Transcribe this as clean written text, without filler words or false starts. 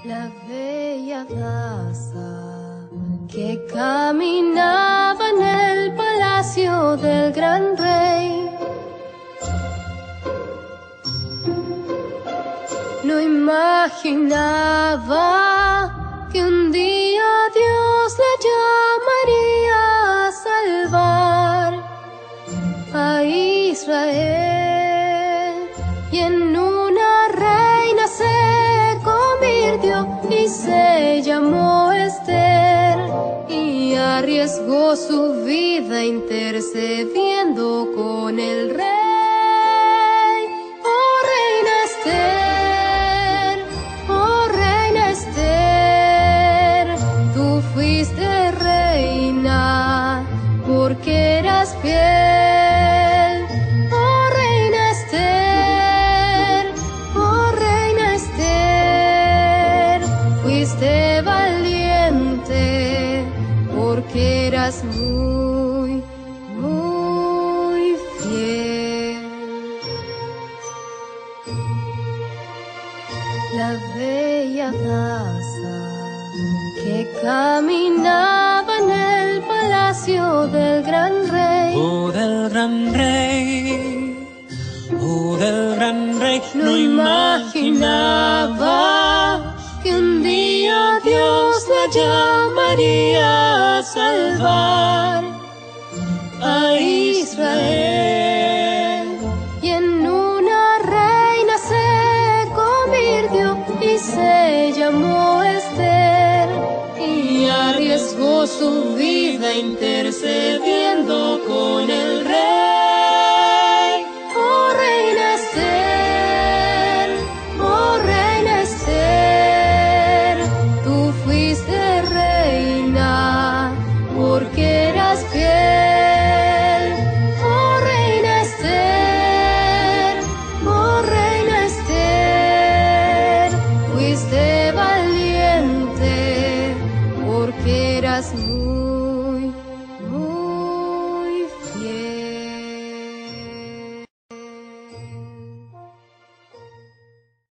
La bella daza que caminaba en el palacio del gran rey no imaginaba que un día Dios la llamaría a salvar a Israel, y en una reina se convirtió y se llamó Esther, y arriesgó su vida intercediendo con el rey. Oh reina Esther, oh reina Esther, tú fuiste reina porque eras fiel. Fuiste valiente porque eras muy, muy fiel. La bella daza que caminaba en el palacio del gran rey. Oh, del gran rey, oh, del gran rey, no imaginaba que un día Dios la llamaría a salvar a Israel, y en una reina se convirtió y se llamó Esther, y arriesgó su vida intercediendo con el rey. Oh reina Esther, oh reina Esther, fuiste reina porque eras fiel. Oh reina Esther, oh reina Esther, fuiste valiente porque eras